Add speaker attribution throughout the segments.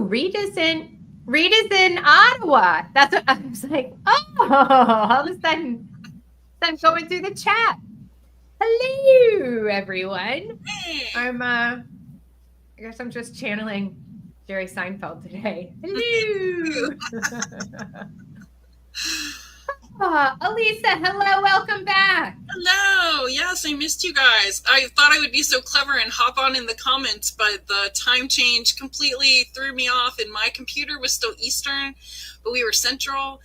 Speaker 1: Rita's in Ottawa. That's what I was like, oh, all of a sudden I'm going through the chat. Hello, everyone.
Speaker 2: Hey.
Speaker 1: I guess I'm just channeling Jerry Seinfeld today. Hello. Elisa, hello, welcome back.
Speaker 2: Hello. Yes, I missed you guys. I thought I would be so clever and hop on in the comments, but the time change completely threw me off, and my computer was still Eastern, but we were Central.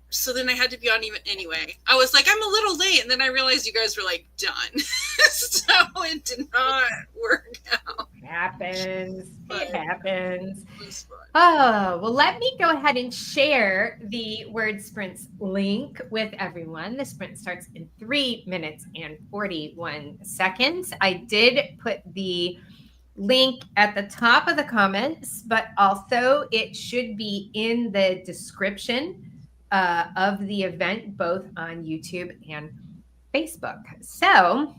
Speaker 2: So then I had to be on even anyway. I was like, I'm a little late, and then I realized you guys were like done. So it did not work out.
Speaker 1: It happens. It happens.
Speaker 2: It was fun.
Speaker 1: Oh, well, let me go ahead and share the Word Sprints link with everyone. The sprint starts in 3 minutes and 41 seconds. I did put the link at the top of the comments, but also it should be in the description of the event, both on YouTube and Facebook. So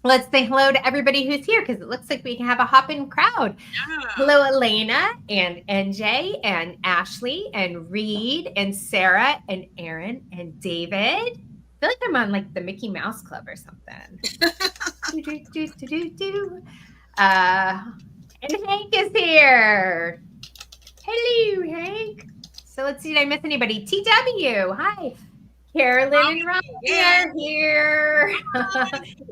Speaker 1: let's say hello to everybody who's here because it looks like we can have a hopping crowd.
Speaker 2: Yeah.
Speaker 1: Hello, Elena and NJ and Ashley and Reed and Sarah and Aaron and David. I feel like I'm on like the Mickey Mouse Club or something. And Hank is here. Hello, Hank. So let's see, did I miss anybody? TW, hi. Carolyn and Robbie are here.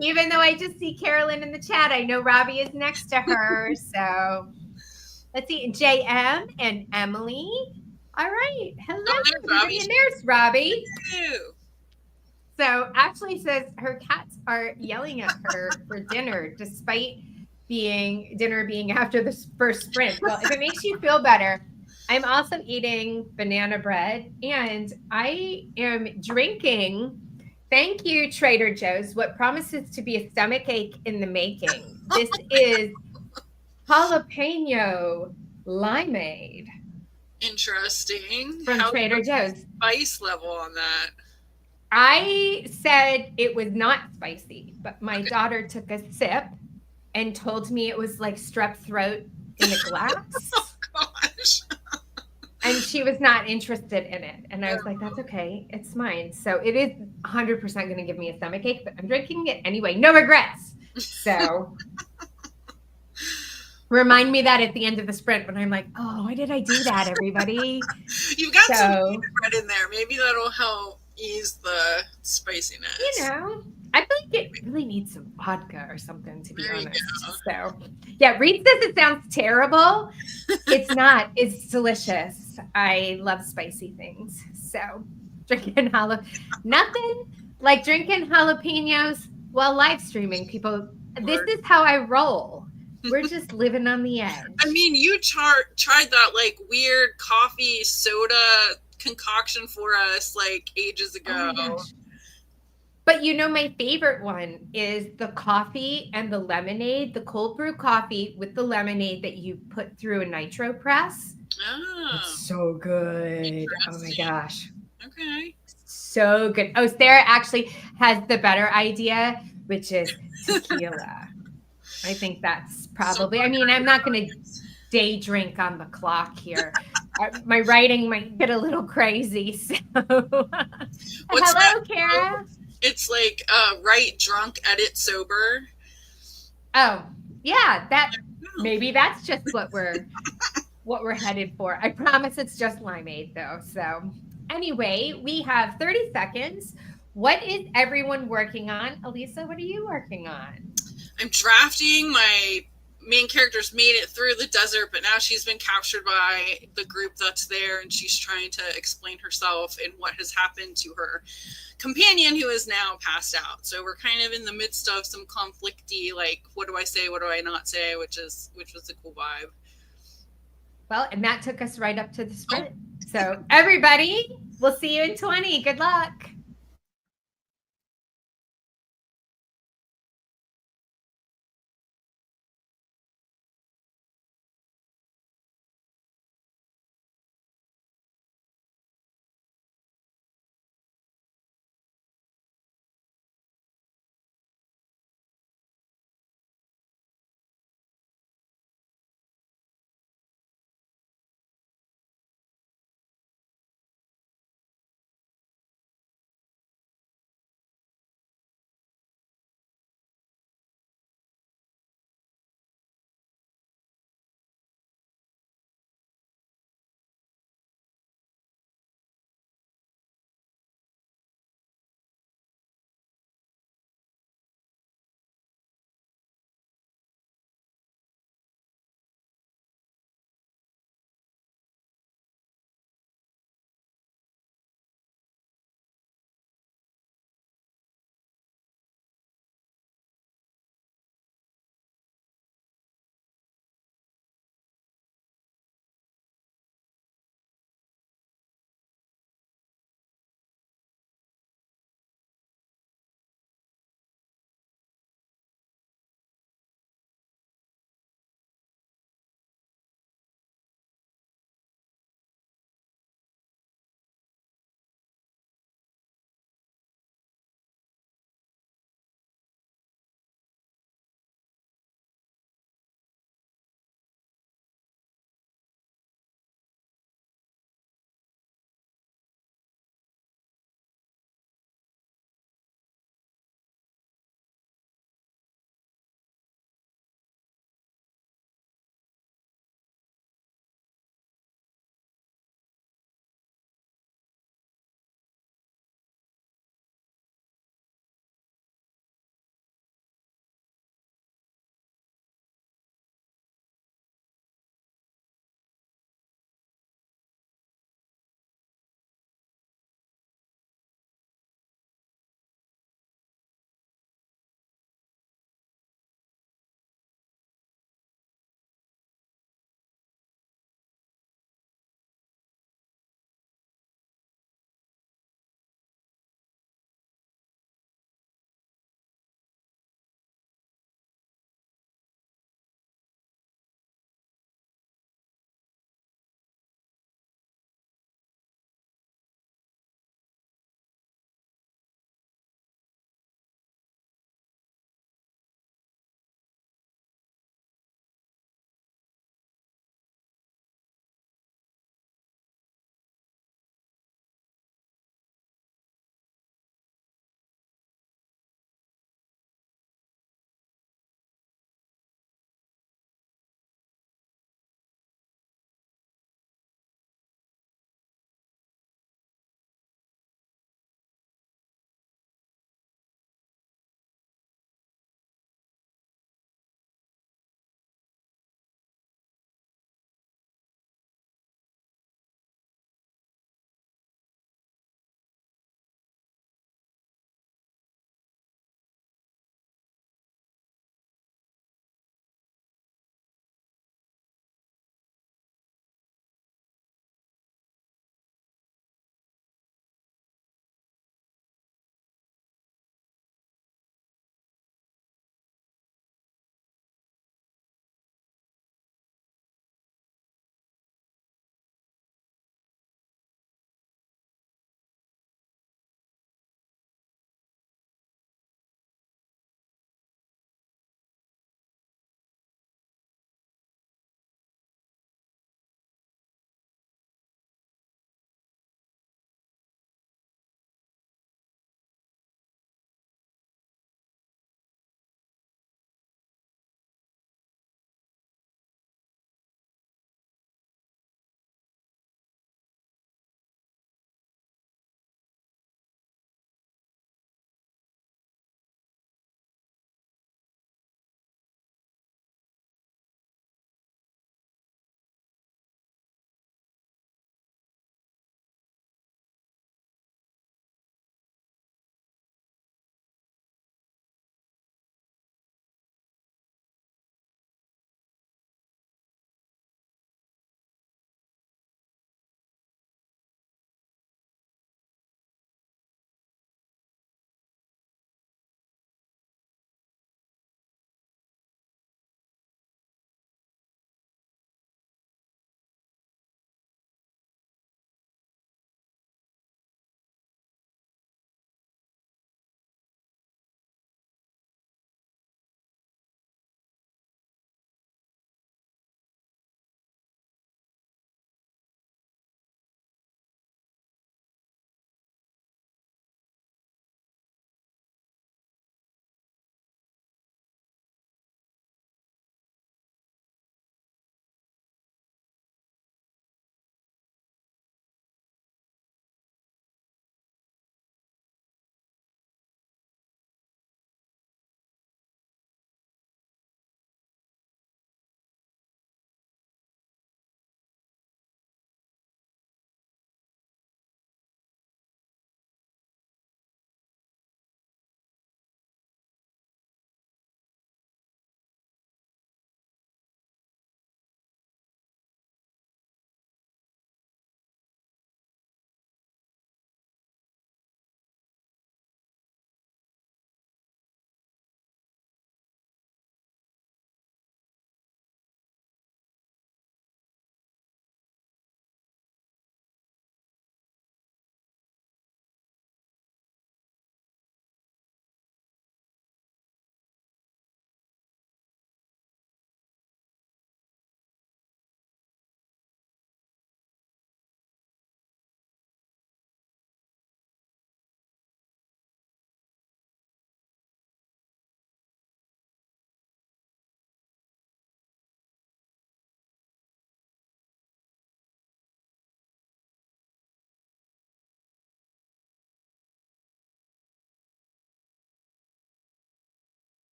Speaker 1: Even though I just see Carolyn in the chat, I know Robbie is next to her. So let's see, JM and Emily. All right. Hello, everybody. And there's Robbie. So Ashley says her cats are yelling at her for dinner, despite dinner being after the first sprint. Well, if it makes you feel better, I'm also eating banana bread and I am drinking. Thank you, Trader Joe's. What promises to be a stomach ache in the making. This is jalapeno limeade.
Speaker 2: Interesting.
Speaker 1: From Trader Joe's.
Speaker 2: Spice level on that.
Speaker 1: I said it was not spicy, but my daughter took a sip and told me it was like strep throat in a glass.
Speaker 2: Oh, gosh.
Speaker 1: And she was not interested in it. And I was like, that's okay. It's mine. So it is 100% going to give me a stomach ache, but I'm drinking it anyway. No regrets. So remind me that at the end of the sprint when I'm like, oh, why did I do that, everybody?
Speaker 2: You've got some bread in there. Maybe that'll help ease the spiciness.
Speaker 1: You know, I feel like it really needs some vodka or something, to be honest. So, yeah, Reed says it sounds terrible. It's not. It's delicious. I love spicy things. So, drinking nothing like drinking jalapenos while live streaming. People, this is how I roll. We're just living on the edge.
Speaker 2: I mean, you tried that like weird coffee soda concoction for us like ages ago.
Speaker 1: Oh, but you know, my favorite one is the coffee and the lemonade, the cold brew coffee with the lemonade that you put through a nitro press.
Speaker 2: Oh,
Speaker 1: it's so good. Oh my gosh.
Speaker 2: Okay.
Speaker 1: So good. Oh, Sarah actually has the better idea, which is tequila. I think that's probably, I mean, I'm not going to day drink on the clock here. My writing might get a little crazy. So, hello, Kara.
Speaker 2: It's like write drunk, edit sober.
Speaker 1: Oh, yeah, maybe that's just what we're headed for. I promise it's just limeade though. So, anyway, we have 30 seconds. What is everyone working on? Elisa, what are you working on?
Speaker 2: I'm drafting. My main character's made it through the desert, but now she's been captured by the group that's there, and she's trying to explain herself and what has happened to her companion, who is now passed out. So we're kind of in the midst of some conflicty, like, what do I say, what do I not say, which was a cool vibe.
Speaker 1: Well, and that took us right up to the sprint. So everybody, we'll see you in 20. Good luck.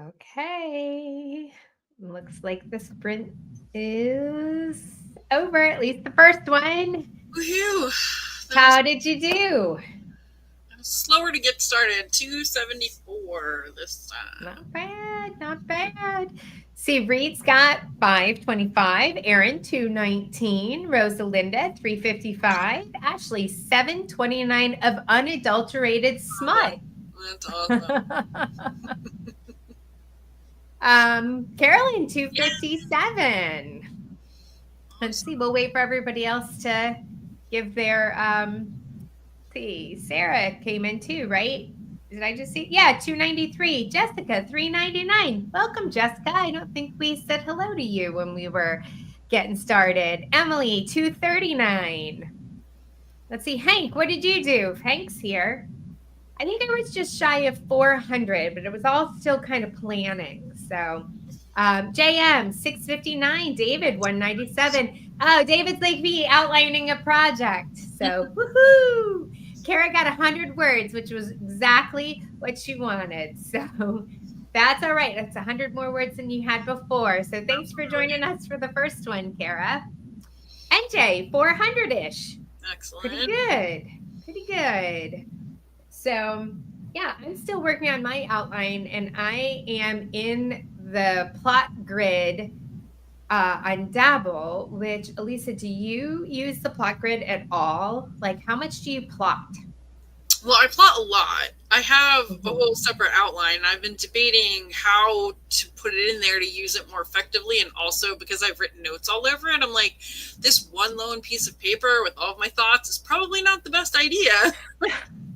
Speaker 1: Okay. Looks like the sprint is over, at least the first one.
Speaker 2: Woohoo!
Speaker 1: How did you do?
Speaker 2: Slower to get started. 274 this time.
Speaker 1: Not bad, not bad. See, Reed's got 525, Aaron 219, Rosalinda 355, Ashley 729 of unadulterated smut.
Speaker 2: That's awesome.
Speaker 1: Carolyn 257. Let's see, we'll wait for everybody else to give their see. Sarah came in too, right? Did I just see? Yeah, 293. Jessica, 399. Welcome, Jessica. I don't think we said hello to you when we were getting started. Emily, 239. Let's see. Hank, what did you do? Hank's here. I think I was just shy of 400, but it was all still kind of planning. So JM 659, David 197. Oh, David's like me outlining a project. So woohoo! Kara got 100 words, which was exactly what she wanted. So that's all right. That's 100 more words than you had before. So thanks for joining us for the first one, Kara. NJ 400-ish.
Speaker 2: Excellent.
Speaker 1: Pretty good. Pretty good. So yeah, I'm still working on my outline, and I am in the plot grid on Dabble, which, Elisa, do you use the plot grid at all? Like, how much do you plot?
Speaker 2: Well, I plot a lot. I have a whole separate outline. I've been debating how to put it in there to use it more effectively, and also because I've written notes all over it, I'm like, this one lone piece of paper with all of my thoughts is probably not the best idea.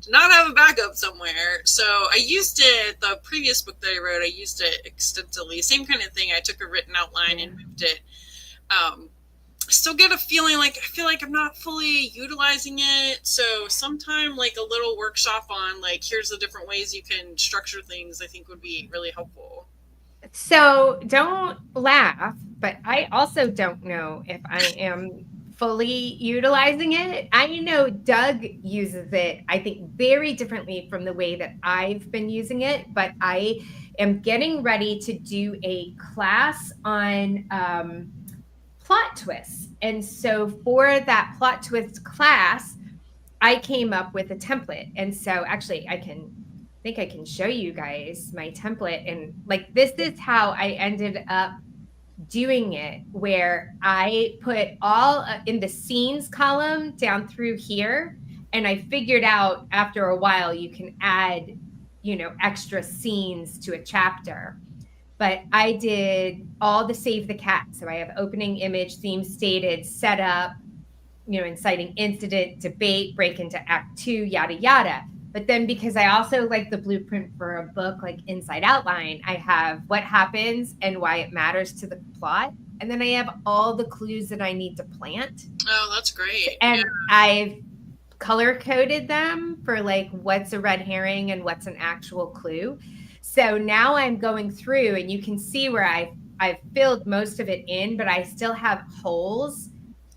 Speaker 2: To not have a backup somewhere. So I used it, the previous book that I wrote, I used it extensively. Same kind of thing. I took a written outline and moved it. I still get a feeling like I feel like I'm not fully utilizing it. So sometime like a little workshop on like, here's the different ways you can structure things, I think would be really helpful.
Speaker 1: So don't laugh, but I also don't know if I am fully utilizing it. I know Doug uses it, I think, very differently from the way that I've been using it, but I am getting ready to do a class on plot twists. And so for that plot twist class, I came up with a template. And so actually I think I can show you guys my template. And like, this is how I ended up doing it, where I put all in the scenes column down through here. And I figured out after a while, you can add, extra scenes to a chapter. But I did all the save the cat. So I have opening image, theme stated, setup, inciting incident, debate, break into act 2, yada, yada. But then because I also like the blueprint for a book like Inside Outline, I have what happens and why it matters to the plot. And then I have all the clues that I need to plant.
Speaker 2: Oh, that's great.
Speaker 1: And I've color coded them for like what's a red herring and what's an actual clue. So now I'm going through, and you can see where I've filled most of it in, but I still have holes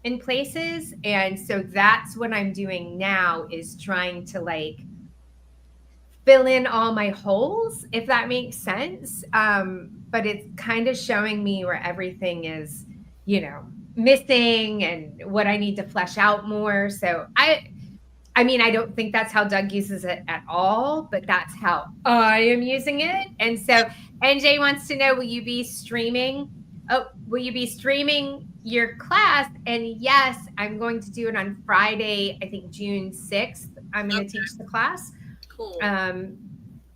Speaker 1: in places. And so that's what I'm doing now, is trying to like fill in all my holes, if that makes sense. But it's kind of showing me where everything is, missing and what I need to flesh out more. So I mean, I don't think that's how Doug uses it at all, but that's how I am using it. And so NJ wants to know, will you be streaming your class? And yes, I'm going to do it on Friday, I think June 6th. I'm going to teach the class.
Speaker 2: Cool.
Speaker 1: And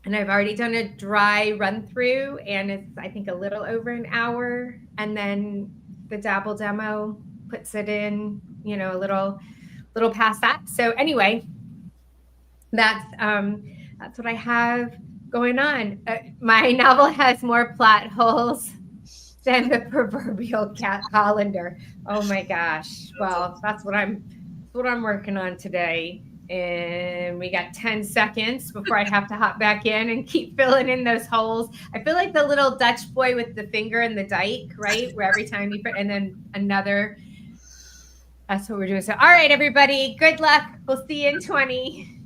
Speaker 1: I've already done a dry run through, and it's, I think, a little over an hour. And then the Dabble demo puts it in, a little past that. So anyway, that's what I have going on. My novel has more plot holes than the proverbial cat colander. Oh my gosh. Well, that's what I'm working on today. And we got 10 seconds before I have to hop back in and keep filling in those holes. I feel like the little Dutch boy with the finger in the dike, right? Where every time you put, and then another. That's what we're doing. So, all right, everybody, good luck. We'll see you in 20.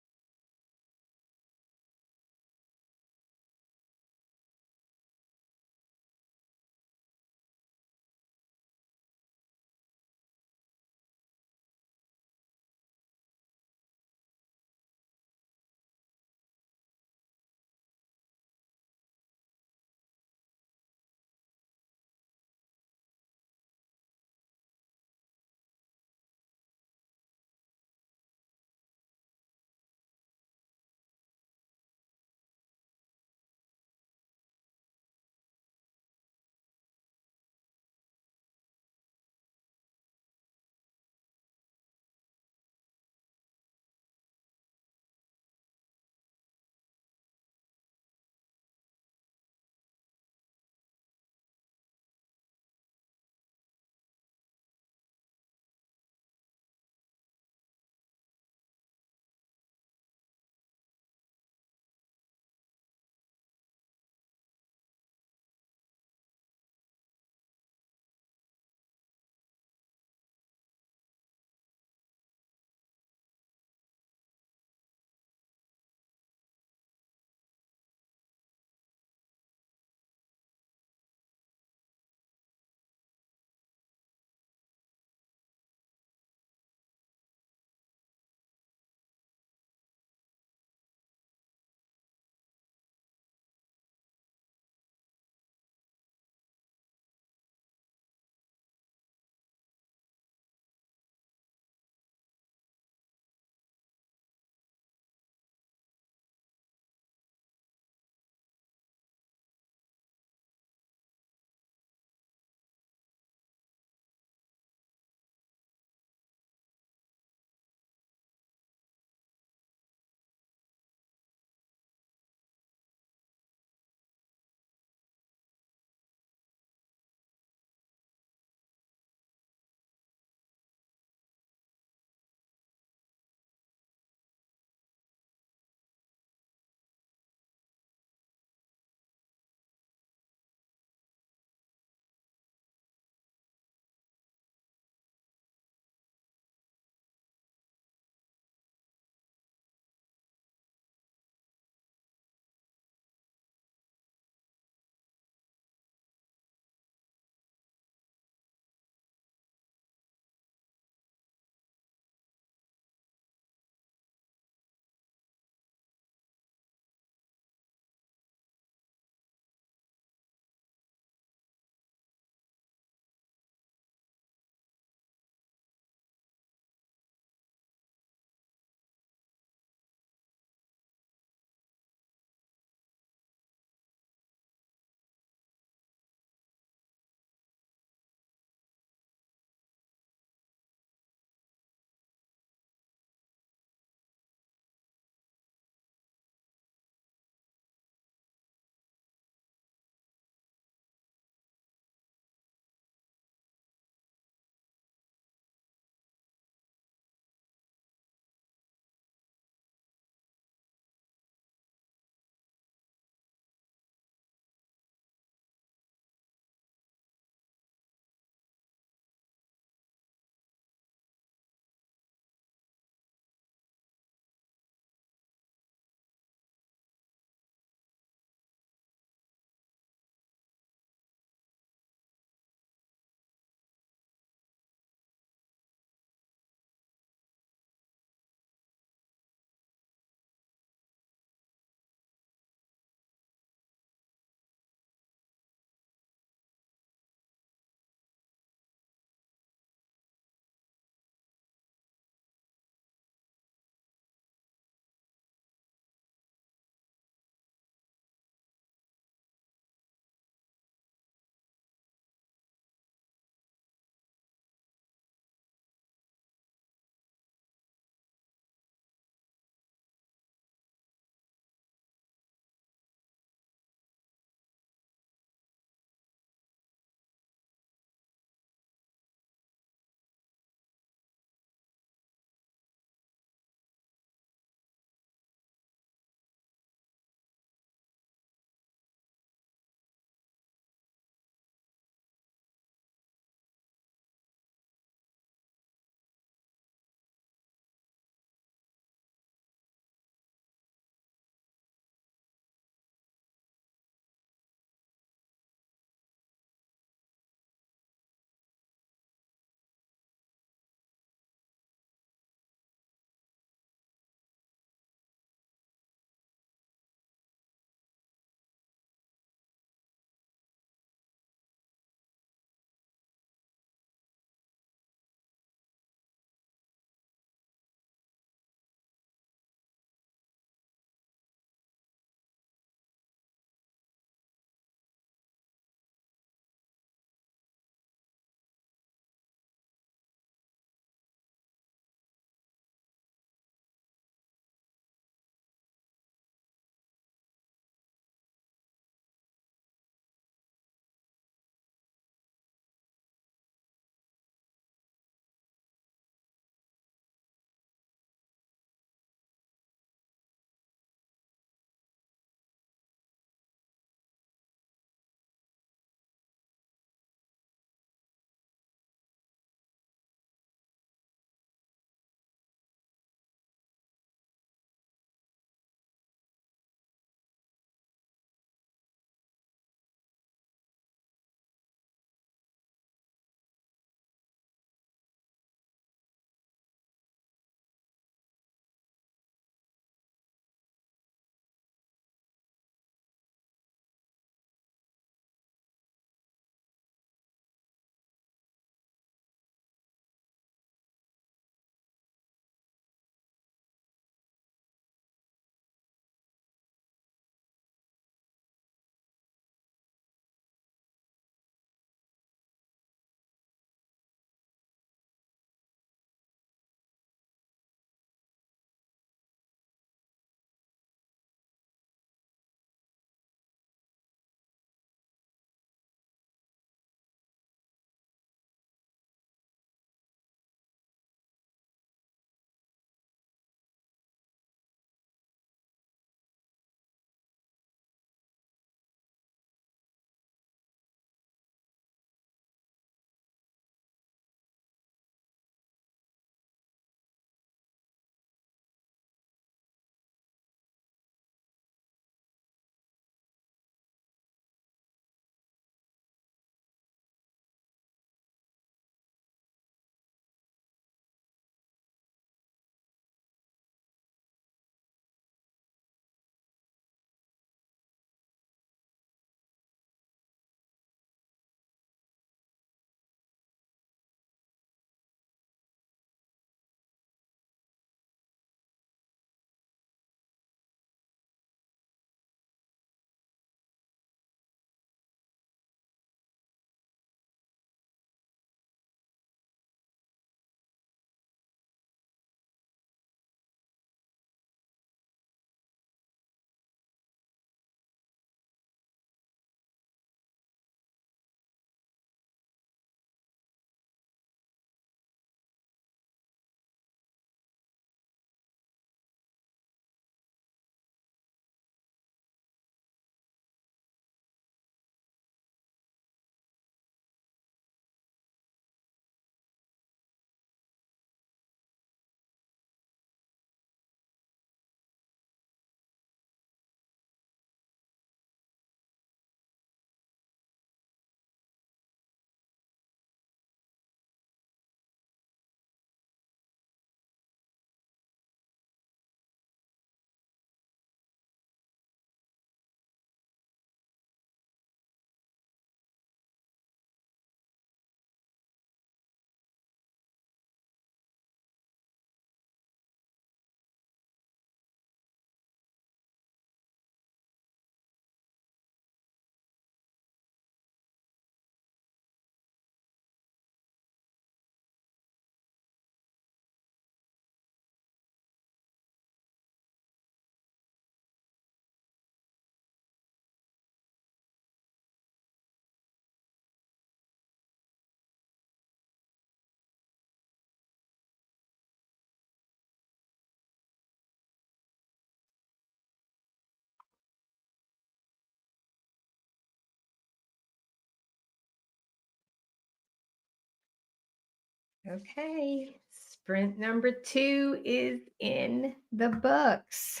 Speaker 1: Okay. Sprint number 2 is in the books.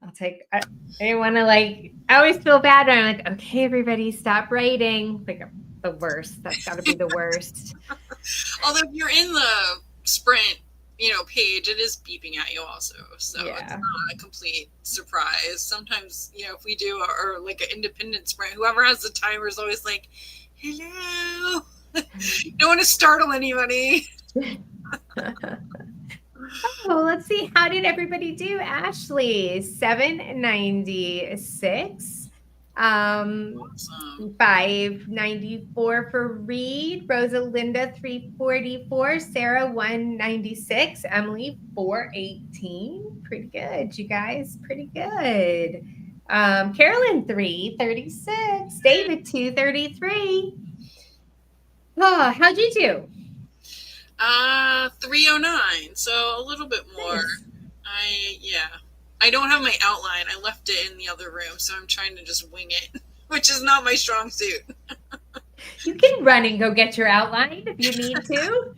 Speaker 1: I'll take, I want to like, I always feel bad when I'm like, okay, everybody stop writing. Like the worst. That's got to be the worst.
Speaker 2: Although if you're in the sprint, page, it is beeping at you also. So it's
Speaker 1: Yeah.
Speaker 2: not a complete surprise. Sometimes, if we do or like an independent sprint, whoever has the timer is always like, hello. Don't want to startle anybody.
Speaker 1: Oh, let's see. How did everybody do? Ashley, 796.
Speaker 2: Awesome.
Speaker 1: 594 for Reed. Rosalinda, 344. Sarah, 196. Emily, 418. Pretty good, you guys. Pretty good. Carolyn, 336. David, 233. Oh, how'd you do?
Speaker 2: 309, so a little bit more.
Speaker 1: Nice.
Speaker 2: I don't have my outline. I left it in the other room, so I'm trying to just wing it, which is not my strong suit.
Speaker 1: You can run and go get your outline if you need to.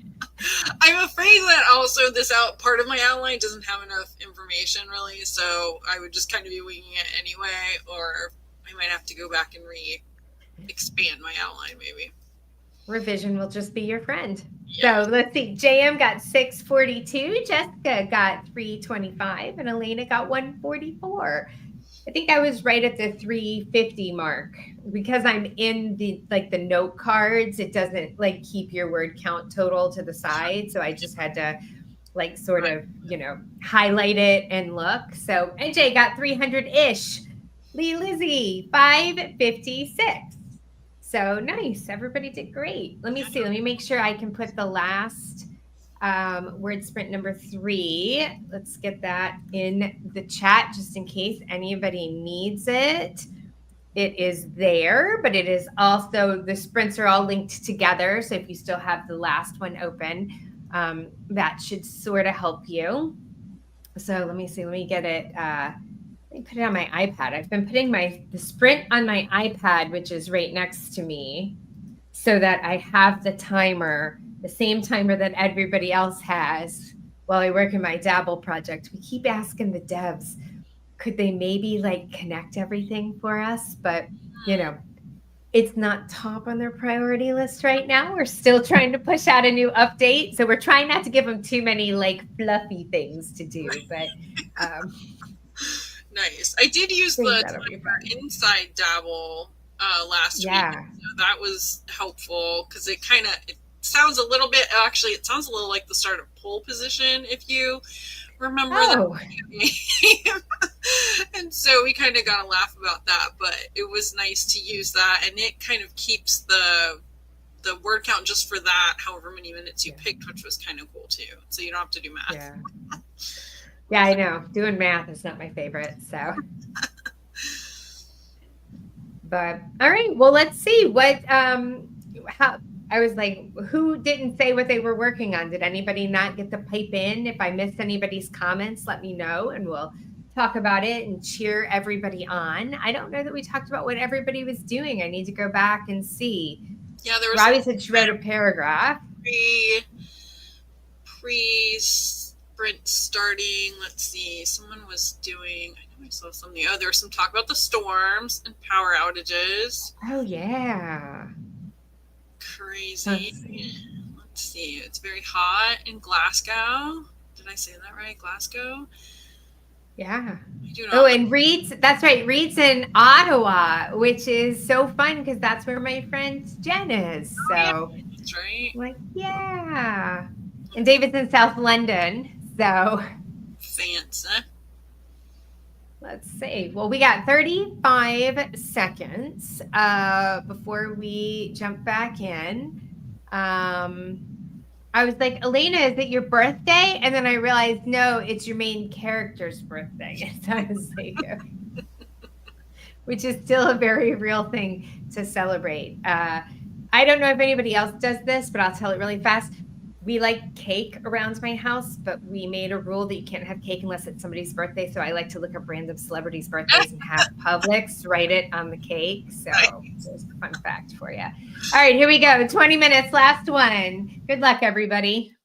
Speaker 2: I'm afraid that also part of my outline doesn't have enough information really, so I would just kind of be winging it anyway, or I might have to go back and expand my outline maybe.
Speaker 1: Revision will just be your friend.
Speaker 2: Yeah.
Speaker 1: So let's see. JM got 642. Jessica got 325. And Elena got 144. I think I was right at the 350 mark because I'm in the note cards. It doesn't like keep your word count total to the side. So I just had to like sort of, highlight it and look. So NJ got 300-ish. Lee Lizzie, 556. So nice. Everybody did great. Let me see. Let me make sure I can put the last word sprint number 3. Let's get that in the chat just in case anybody needs it. It is there, but it is also, the sprints are all linked together. So if you still have the last one open, that should sort of help you. So let me see. Let me get it. Let me put it on my iPad. I've been putting the sprint on my iPad, which is right next to me, so that I have the timer, the same timer that everybody else has while I work in my Dabble project. We keep asking the devs, could they maybe like connect everything for us? But, it's not top on their priority list right now. We're still trying to push out a new update. So we're trying not to give them too many like fluffy things to do, but
Speaker 2: nice. I did use the timer inside Dabble last week. So that was helpful because it sounds a little bit, actually, it sounds a little like the start of pole position if you remember that. And so we kind of got a laugh about that, but it was nice to use that, and it kind of keeps the word count just for that, however many minutes you picked, which was kind of cool too. So you don't have to do math.
Speaker 1: Yeah, I know. Doing math is not my favorite, so. But all right, well, let's see what how I was like, who didn't say what they were working on? Did anybody not get to pipe in? If I missed anybody's comments, let me know and we'll talk about it and cheer everybody on. I don't know that we talked about what everybody was doing. I need to go back and see.
Speaker 2: Yeah, there was
Speaker 1: Robbie said she wrote a paragraph.
Speaker 2: Pre-sprint starting. Let's see. Someone was doing, I know I saw something. Oh, there was some talk about the storms and power outages.
Speaker 1: Oh, yeah.
Speaker 2: Crazy. Let's see. It's very hot in Glasgow. Did I say that right? Glasgow?
Speaker 1: Yeah. Oh, and Reed's, that's right. Reed's in Ottawa, which is so fun because that's where my friend Jen is. So,
Speaker 2: yeah, that's right.
Speaker 1: Like, yeah. And David's in South London. So,
Speaker 2: fancy.
Speaker 1: Let's see. Well, we got 35 seconds before we jump back in. I was like, Elena, is it your birthday? And then I realized, no, it's your main character's birthday. So I was like, which is still a very real thing to celebrate. I don't know if anybody else does this, but I'll tell it really fast. we like cake around my house, but we made a rule that you can't have cake unless it's somebody's birthday. So I like to look up random celebrities' birthdays and have Publix write it on the cake. So there's a fun fact for you. All right, here we go. 20 minutes, last one. Good luck, everybody.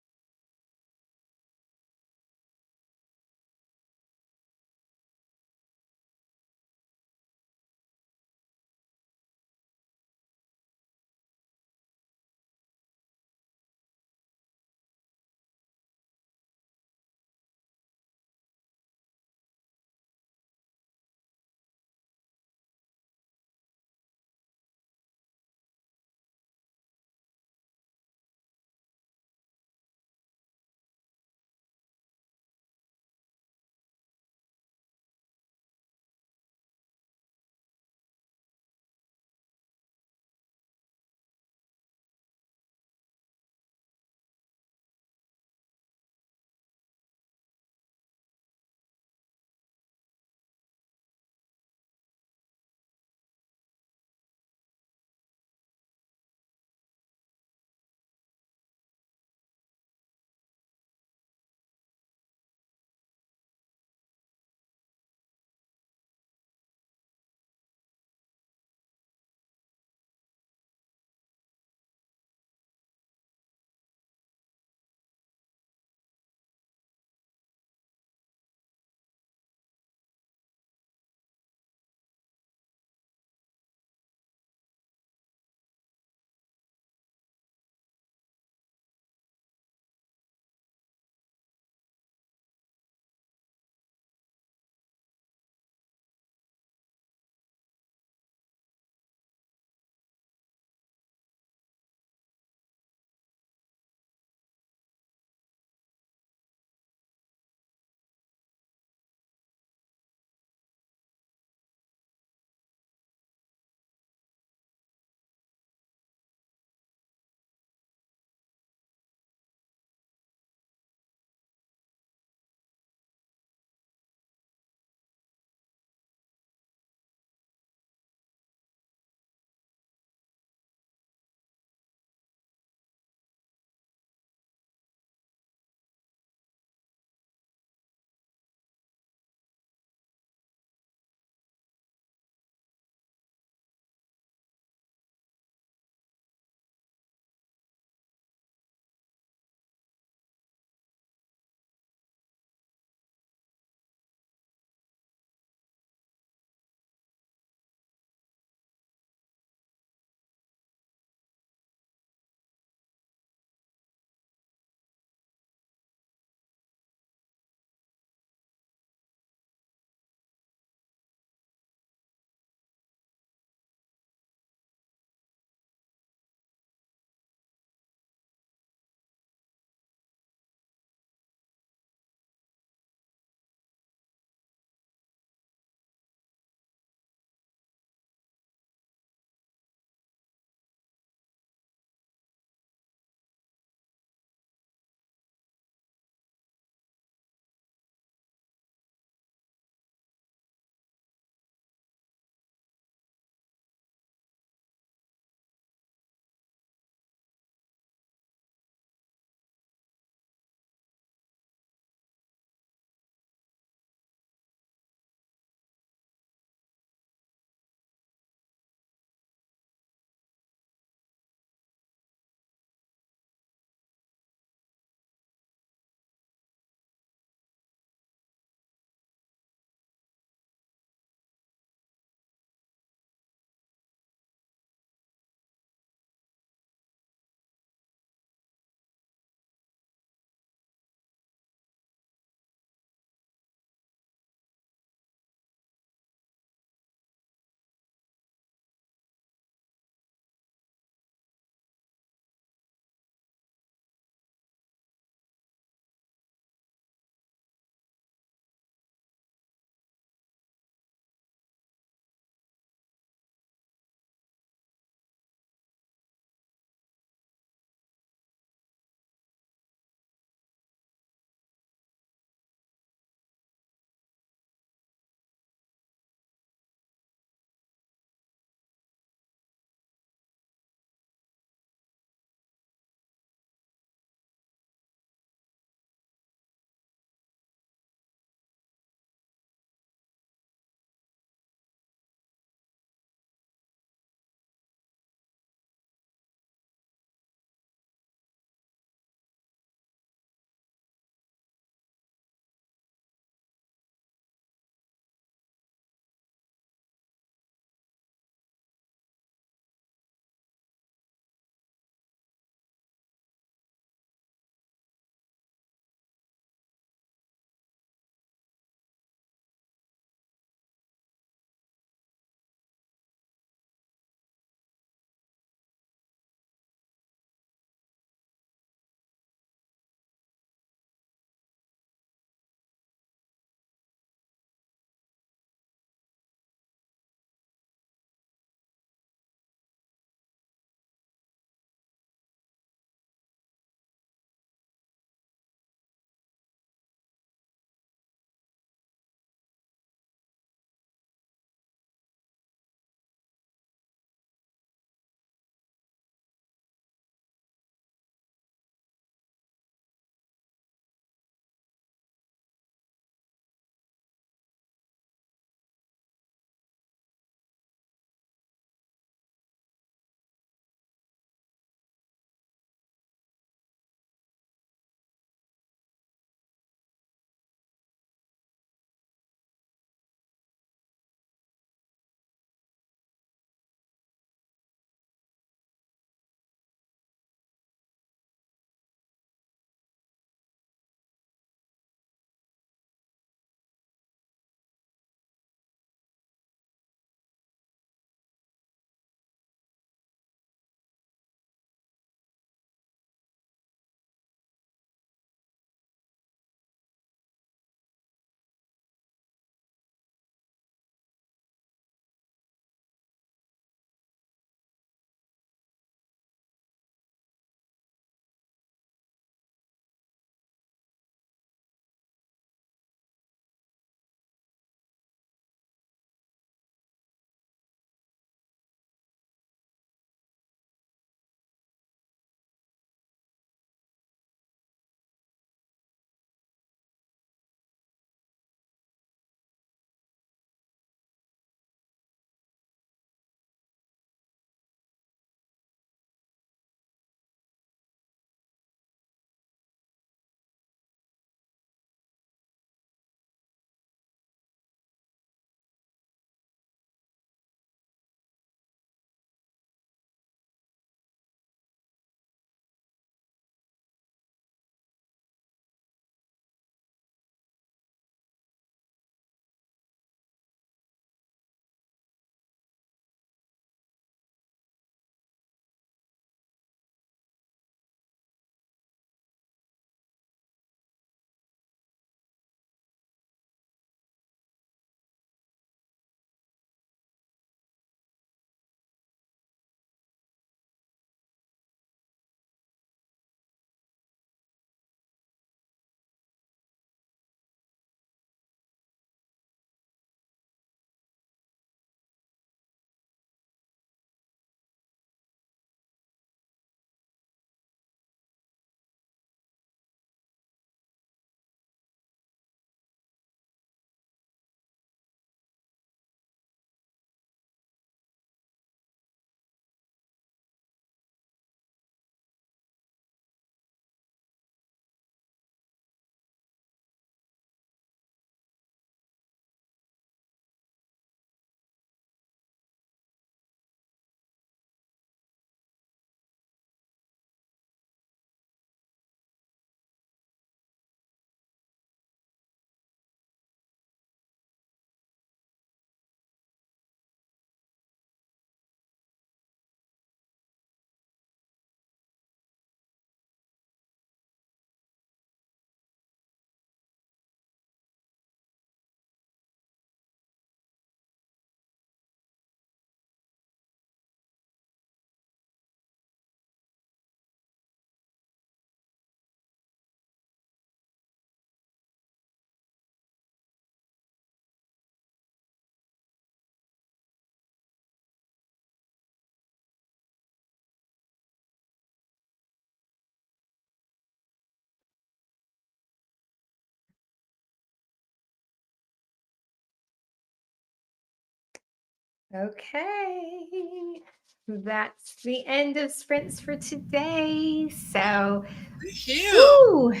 Speaker 1: Okay. That's the end of sprints for today. So,
Speaker 2: Phew.
Speaker 1: woo,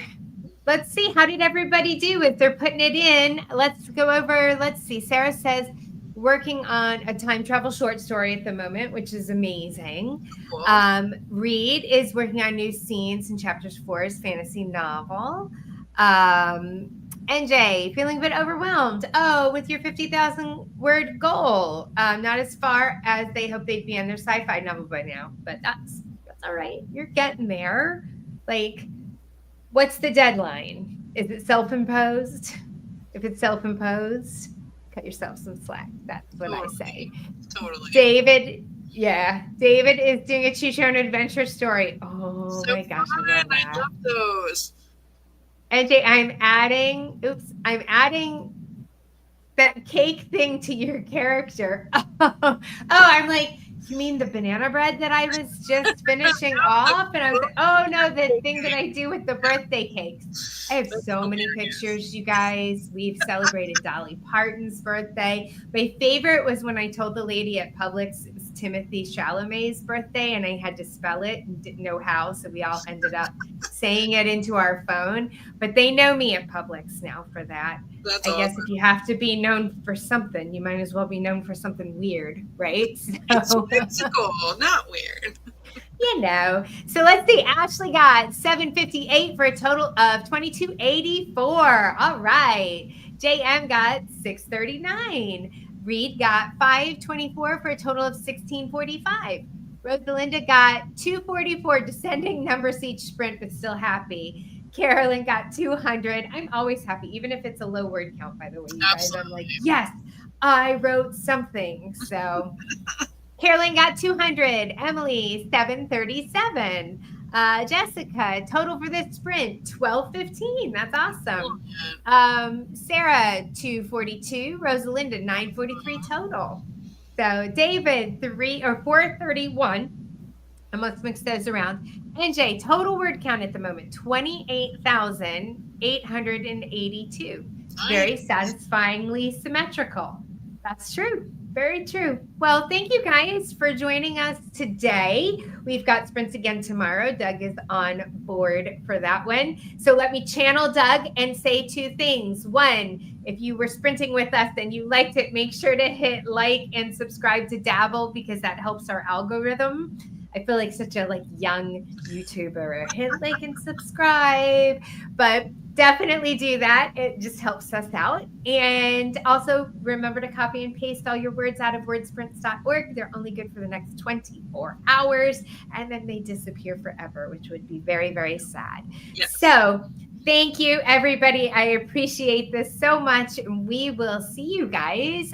Speaker 1: let's see. How did everybody do? If they're putting it in, let's go over. Let's see. Sarah says, working on a time travel short story at the moment, which is amazing.
Speaker 2: Cool.
Speaker 1: Reed is working on new scenes in chapters 4 his fantasy novel. NJ, feeling a bit overwhelmed. Oh, with your 50,000 word goal. Not as far as they hope they'd be on their sci-fi novel by now, but that's all right. You're getting there. Like, what's the deadline? Is it self-imposed? If it's self-imposed, cut yourself some slack. That's what I say.
Speaker 2: Totally.
Speaker 1: David, yeah, David is doing a choose your own adventure story. Oh
Speaker 2: So
Speaker 1: my gosh, I
Speaker 2: fun.
Speaker 1: love
Speaker 2: I
Speaker 1: that.
Speaker 2: love those.
Speaker 1: NJ, I'm adding that cake thing to your character. Oh, I'm like, you mean the banana bread that I was just finishing off? And I was like, oh no, the thing that I do with the birthday cakes. I have so many pictures, you guys. We've celebrated Dolly Parton's birthday. My favorite was when I told the lady at Publix it was Timothy Chalamet's birthday and I had to spell it and didn't know how. So we all ended up saying it into our phone. But they know me at Publix now for that.
Speaker 2: That's
Speaker 1: I guess
Speaker 2: awesome.
Speaker 1: if you have to be known for something, you might as well be known for something weird, right?
Speaker 2: It's
Speaker 1: So,
Speaker 2: whimsical, not weird.
Speaker 1: you know. So let's see. Ashley got 758 for a total of 2284. All right. JM got 639. Reed got 524 for a total of 1645. Rosalinda got 244, descending numbers each sprint, but still happy. Carolyn got 200. I'm always happy, even if it's a low word count, by the way, you guys. I'm like, yes, I wrote something. So Carolyn got 200. Emily, 737. Jessica, total for this sprint, 1215. That's awesome. Sarah, 242. Rosalinda, 943 total. So David, 431. I must mix those around. NJ, total word count at the moment, 28,882. Very satisfyingly symmetrical. That's true. Very true. Well, thank you guys for joining us today. We've got sprints again tomorrow. Doug is on board for that one. So let me channel Doug and say two things. One, if you were sprinting with us and you liked it, make sure to hit like and subscribe to Dabble because that helps our algorithm. I feel like such a young YouTuber. Hit like and subscribe, but definitely do that. It just helps us out. And also remember to copy and paste all your words out of wordsprints.org. They're only good for the next 24 hours and then they disappear forever, which would be very, very sad. Yes. So thank you, everybody. I appreciate this so much. We will see you guys